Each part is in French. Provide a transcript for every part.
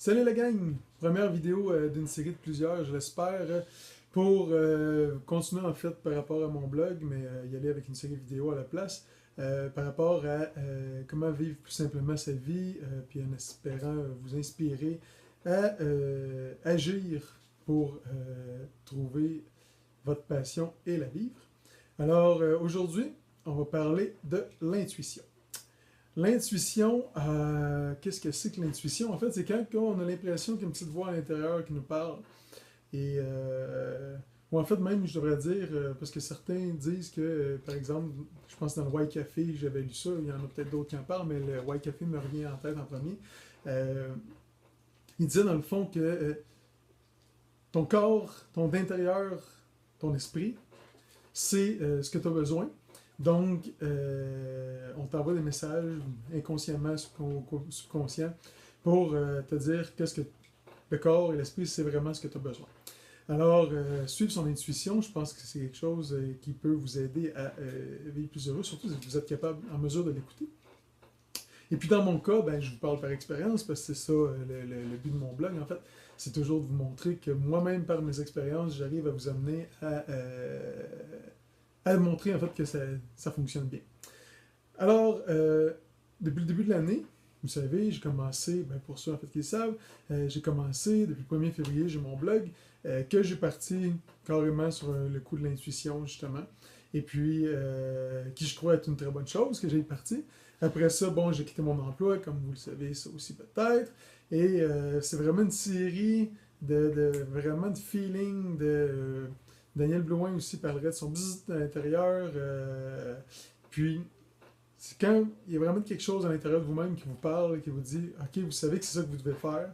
Salut la gang! Première vidéo d'une série de plusieurs, je l'espère, pour continuer en fait par rapport à mon blog, mais y aller avec une série vidéo à la place, par rapport à comment vivre plus simplement sa vie, puis en espérant vous inspirer à agir pour trouver votre passion et la vivre. Alors aujourd'hui, on va parler de l'intuition. L'intuition, qu'est-ce que c'est que l'intuition? En fait, c'est quand on a l'impression qu'il y a une petite voix à l'intérieur qui nous parle. Et, ou en fait, même, je devrais dire, parce que certains disent que, par exemple, je pense dans le White Café, j'avais lu ça, il y en a peut-être d'autres qui en parlent, mais le White Café me revient en tête en premier. Euh, il disait dans le fond que ton corps, ton intérieur, ton esprit, c'est ce que tu as besoin. Donc, on t'envoie des messages inconsciemment, subconscient, pour te dire qu'est-ce que le corps et l'esprit, c'est vraiment ce que tu as besoin. Alors, suivre son intuition, je pense que c'est quelque chose qui peut vous aider à vivre plus heureux, surtout si vous êtes capable, en mesure de l'écouter. Et puis dans mon cas, ben, je vous parle par expérience, parce que c'est ça le but de mon blog, en fait. C'est toujours de vous montrer que moi-même, par mes expériences, j'arrive à vous amener à montrer en fait que ça fonctionne bien. Alors, depuis le début de l'année, vous savez, j'ai commencé, ben pour ceux en fait qui le savent, j'ai commencé depuis le 1er février, j'ai mon blog, que j'ai parti carrément sur le coup de l'intuition, justement. Et puis, qui je crois être une très bonne chose que j'ai parti. Après ça, bon, j'ai quitté mon emploi, comme vous le savez, ça aussi peut-être. Et c'est vraiment une série vraiment de feeling, Daniel Blouin aussi parlerait de son bzzz à l'intérieur. Puis, c'est quand il y a vraiment quelque chose à l'intérieur de vous-même qui vous parle, qui vous dit OK, vous savez que c'est ça que vous devez faire.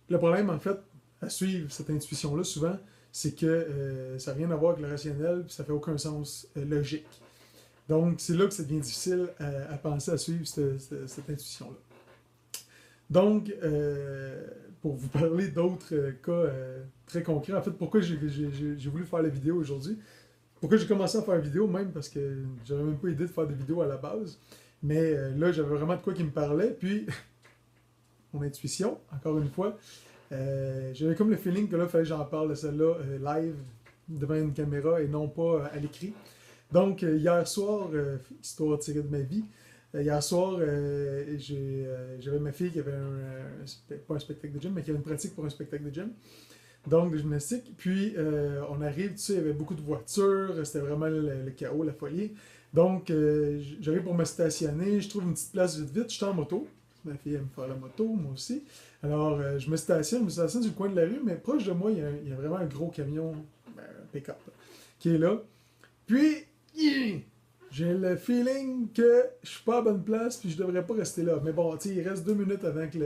Le problème, en fait, à suivre cette intuition-là, souvent, c'est que ça n'a rien à voir avec le rationnel, puis ça fait aucun sens logique. Donc, c'est là que ça devient difficile à penser à suivre cette intuition-là. Donc, pour vous parler d'autres cas très concrets, en fait, pourquoi j'ai voulu faire la vidéo aujourd'hui, pourquoi j'ai commencé à faire la vidéo, même parce que j'avais même pas idée de faire des vidéos à la base, mais là, j'avais vraiment de quoi qui me parlait, puis mon intuition, encore une fois, j'avais comme le feeling que là, il fallait que j'en parle de celle-là live, devant une caméra et non pas à l'écrit. Donc, hier soir, histoire tirée de ma vie, hier soir, j'avais ma fille qui avait pas un spectacle de gym, mais qui avait une pratique pour un spectacle de gym, donc de gymnastique. Puis, on arrive, tu sais, il y avait beaucoup de voitures, c'était vraiment le chaos, la folie. Donc, j'arrive pour me stationner, je trouve une petite place vite vite, je suis en moto. Ma fille aime faire la moto, moi aussi. Alors, je me stationne sur le coin de la rue, mais proche de moi, il y a vraiment un gros camion, ben, un pick-up, qui est là. Puis, j'ai le feeling que je suis pas à bonne place puis je devrais pas rester là. Mais bon, tu sais, il reste 2 minutes avant que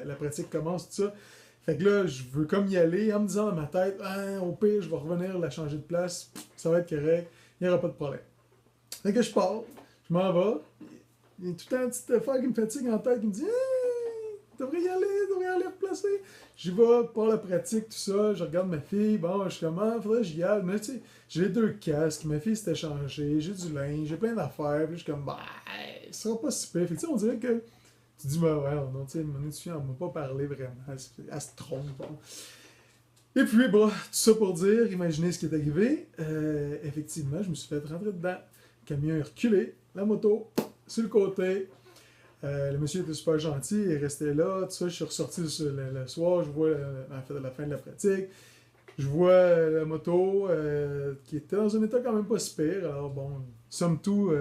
la pratique commence, tout ça. Fait que là, je veux comme y aller en me disant dans ma tête, ah, au pire, je vais revenir la changer de place, ça va être correct, il n'y aura pas de problème. Fait que je pars, je m'en vais, il y a tout un petit affaire qui me fatigue en tête qui me dit, hey, devrais y aller replacer. J'y vais pour la pratique, tout ça, je regarde ma fille, bon, je suis comme, ah, faudrait que j'y aille, mais tu sais, j'ai les 2 casques, ma fille s'était changée, j'ai du linge, j'ai plein d'affaires, puis je suis comme, bah, ça sera pas si pire. Fait que tu sais, on dirait que tu dis, bah ouais, non, tu sais, mon intuition, elle m'a pas parlé vraiment, elle se trompe, bon. Et puis, bon, tout ça pour dire, imaginez ce qui est arrivé. Effectivement, je me suis fait rentrer dedans. Le camion est reculé, la moto, sur le côté. Le monsieur était super gentil, il restait là, tout ça. Je suis ressorti le soir, je vois la fin de la pratique. Je vois la moto qui était dans un état quand même pas si pire. Alors bon, somme tout,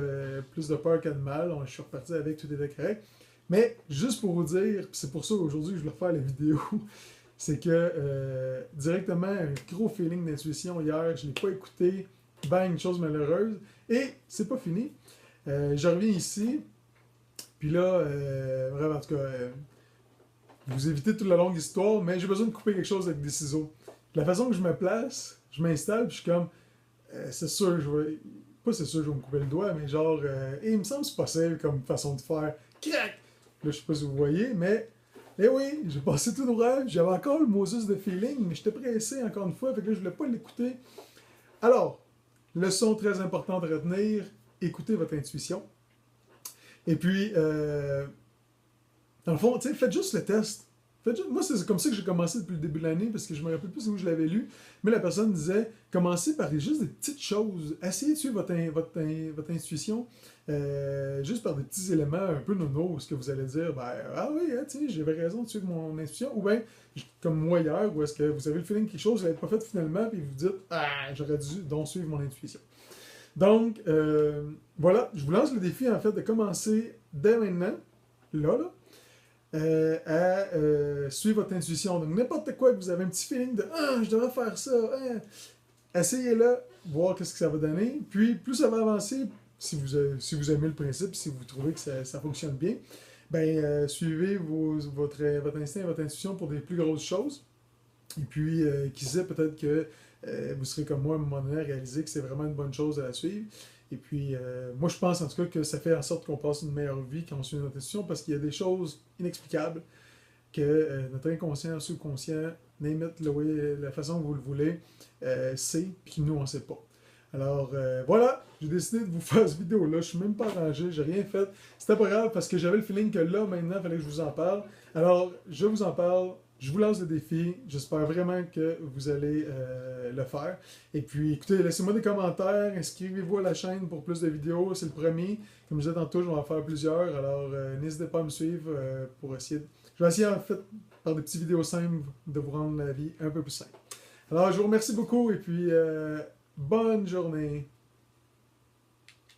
plus de peur que de mal. Je suis reparti avec, tout était correct. Mais juste pour vous dire, c'est pour ça qu'aujourd'hui je voulais refaire la vidéo, c'est que directement, un gros feeling d'intuition hier, je ne l'ai pas écouté, bang, une chose malheureuse. Et c'est pas fini. Je reviens ici, puis là, bref, en tout cas, vous évitez toute la longue histoire, mais j'ai besoin de couper quelque chose avec des ciseaux. La façon que je me place, je m'installe, puis je suis comme, c'est sûr, je vais. Pas c'est sûr, je vais me couper le doigt, mais genre, et il me semble que c'est possible comme façon de faire. Crac! Là, je sais pas si vous voyez, mais. Eh oui, j'ai passé tout droit, j'avais encore le Moses de feeling, mais j'étais pressé encore une fois, fait que là, je voulais pas l'écouter. Alors, leçon très importante à retenir, écoutez votre intuition. Et puis, dans le fond, tu sais, faites juste le test. Moi, c'est comme ça que j'ai commencé depuis le début de l'année, parce que je me rappelle plus où je l'avais lu, mais la personne disait, commencez par juste des petites choses, essayez de suivre votre intuition, juste par des petits éléments un peu nono, ce que vous allez dire, ben, ah oui, hein, tu sais, j'avais raison de suivre mon intuition, ou bien, comme moi hier, où est-ce que vous avez le feeling que quelque chose, vous l'avez pas fait finalement, puis vous vous dites, ah, j'aurais dû donc suivre mon intuition. Donc, voilà, je vous lance le défi, en fait, de commencer dès maintenant, là, à suivre votre intuition. Donc, n'importe quoi que vous avez un petit feeling de ah, je devrais faire ça, hein, essayez-le, voir qu'est-ce que ça va donner. Puis, plus ça va avancer, si vous aimez le principe, si vous trouvez que ça fonctionne bien, ben, suivez votre instinct et votre intuition pour des plus grosses choses. Et puis, qui sait, peut-être que vous serez comme moi à un moment donné à réaliser que c'est vraiment une bonne chose à la suivre. Et puis, moi, je pense en tout cas que ça fait en sorte qu'on passe une meilleure vie quand on suit notre intuition parce qu'il y a des choses inexplicables que notre inconscient, subconscient, name it, la façon que vous le voulez, sait, puis que nous, on ne sait pas. Alors, voilà, j'ai décidé de vous faire cette vidéo-là. Je suis même pas arrangé, j'ai rien fait. C'était pas grave parce que j'avais le feeling que là, maintenant, il fallait que je vous en parle. Alors, je vous en parle. Je vous lance le défi. J'espère vraiment que vous allez le faire. Et puis, écoutez, laissez-moi des commentaires. Inscrivez-vous à la chaîne pour plus de vidéos. C'est le premier. Comme je disais tantôt, je vais en faire plusieurs. Alors, n'hésitez pas à me suivre pour essayer. Je vais essayer, en fait, par des petites vidéos simples, de vous rendre la vie un peu plus simple. Alors, je vous remercie beaucoup et puis bonne journée.